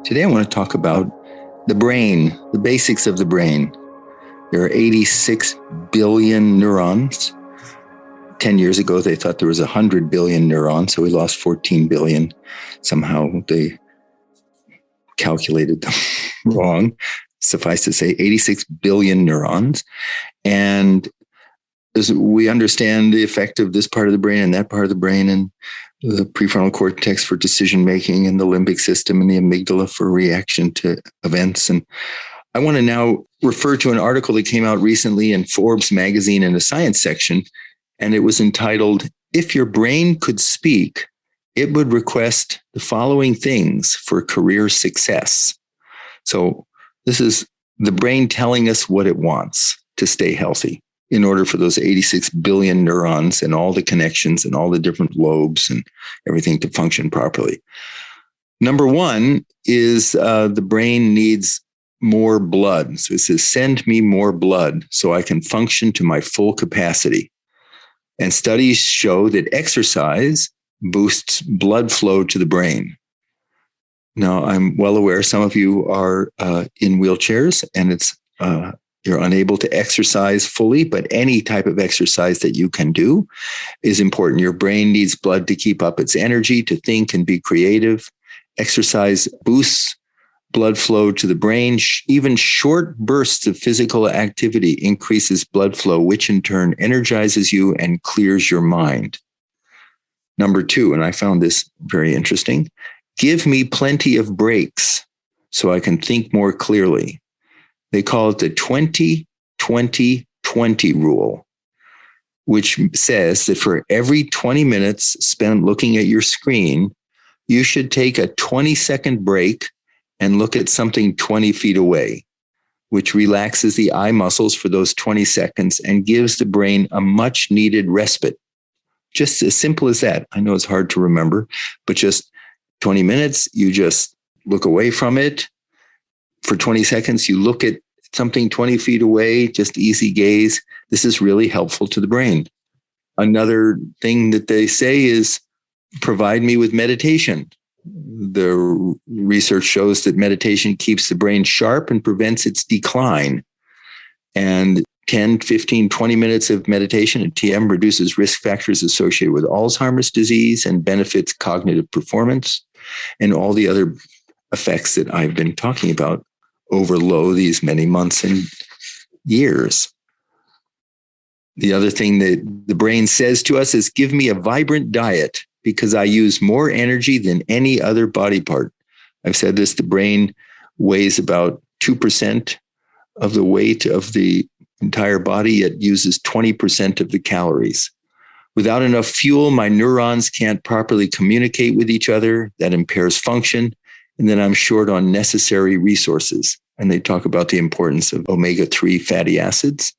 Today I want to talk about the brain, the basics of the brain. There are 86 billion neurons. 10 years ago, they thought there was 100 billion neurons, so we lost 14 billion. Somehow they calculated them wrong. Suffice to say, 86 billion neurons. And as we understand the effect of this part of the brain and that part of the brain, and the prefrontal cortex for decision-making, and the limbic system and the amygdala for reaction to events. And I want to now refer to an article that came out recently in Forbes magazine in the science section, and it was entitled, "If Your Brain Could Speak, It Would Request the Following Things for Career Success." So this is the brain telling us what it wants to stay healthy in order for those 86 billion neurons and all the connections and all the different lobes and everything to function properly. Number one is the brain needs more blood. So it says, send me more blood so I can function to my full capacity. And studies show that exercise boosts blood flow to the brain. Now, I'm well aware some of you are in wheelchairs, and it's you're unable to exercise fully, but any type of exercise that you can do is important. Your brain needs blood to keep up its energy, to think and be creative. Exercise boosts blood flow to the brain. Even short bursts of physical activity increases blood flow, which in turn energizes you and clears your mind. Number two, and I found this very interesting, give me plenty of breaks so I can think more clearly. They call it the 20-20-20 rule, which says that for every 20 minutes spent looking at your screen, you should take a 20-second break and look at something 20 feet away, which relaxes the eye muscles for those 20 seconds and gives the brain a much needed respite. Just as simple as that. I know it's hard to remember, but just 20 minutes, you just look away from it. For 20 seconds, you look at something 20 feet away, just easy gaze. This is really helpful to the brain. Another thing that they say is provide me with meditation. The research shows that meditation keeps the brain sharp and prevents its decline. And 10, 15, 20 minutes of meditation at TM reduces risk factors associated with Alzheimer's disease and benefits cognitive performance and all the other effects that I've been talking about over these many months and years. The other thing that the brain says to us is, give me a vibrant diet because I use more energy than any other body part. I've said this, the brain weighs about 2% of the weight of the entire body. It uses 20% of the calories. Without enough fuel, my neurons can't properly communicate with each other. That impairs function. And then I'm short on necessary resources. And they talk about the importance of omega-3 fatty acids.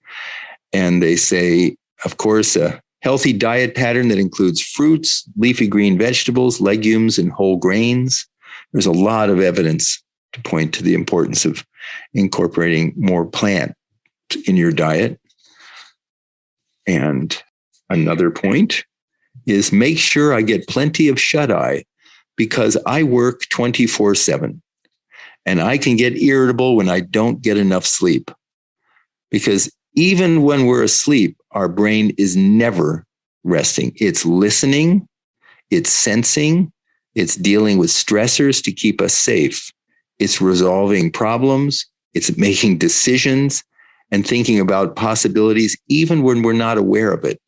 And they say, of course, a healthy diet pattern that includes fruits, leafy green vegetables, legumes, and whole grains. There's a lot of evidence to point to the importance of incorporating more plant in your diet. And another point is make sure I get plenty of shut-eye, because I work 24/7 and I can get irritable when I don't get enough sleep. Because even when we're asleep, our brain is never resting. It's listening, it's sensing, it's dealing with stressors to keep us safe. It's resolving problems, it's making decisions and thinking about possibilities even when we're not aware of it.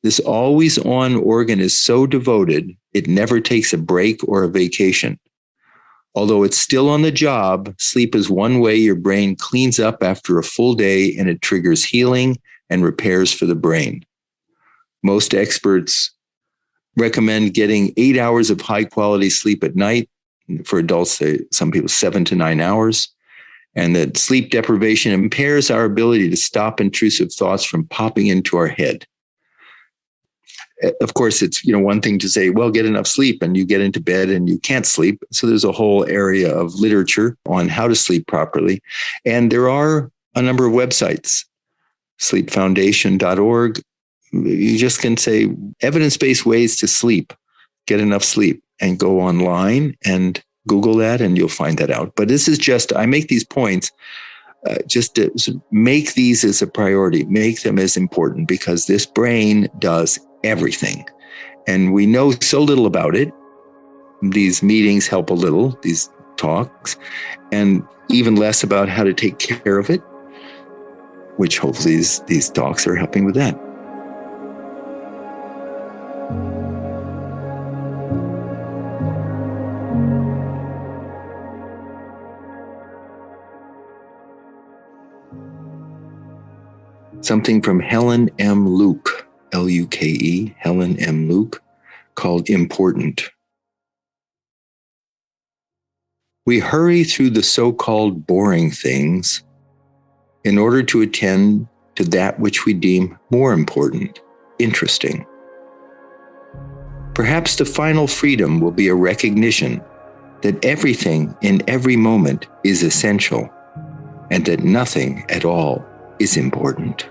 This always-on organ is so devoted, it never takes a break or a vacation. Although it's still on the job, sleep is one way your brain cleans up after a full day, and it triggers healing and repairs for the brain. Most experts recommend getting 8 hours of high-quality sleep at night. For adults, some people 7 to 9 hours. And that sleep deprivation impairs our ability to stop intrusive thoughts from popping into our head. Of course, it's one thing to say, well, get enough sleep, and you get into bed and you can't sleep. So there's a whole area of literature on how to sleep properly. And there are a number of websites, sleepfoundation.org. You just can say evidence-based ways to sleep, get enough sleep, and go online and Google that and you'll find that out. But this is just, I make these points just to make these as a priority, make them as important, because this brain does everything. And we know so little about it. These meetings help a little, these talks, and even less about how to take care of it, which hopefully these talks are helping with that. Something from Helen M. Luke, L-U-K-E, Helen M. Luke, called Important. We hurry through the so-called boring things in order to attend to that which we deem more important, interesting. Perhaps the final freedom will be a recognition that everything in every moment is essential and that nothing at all is important.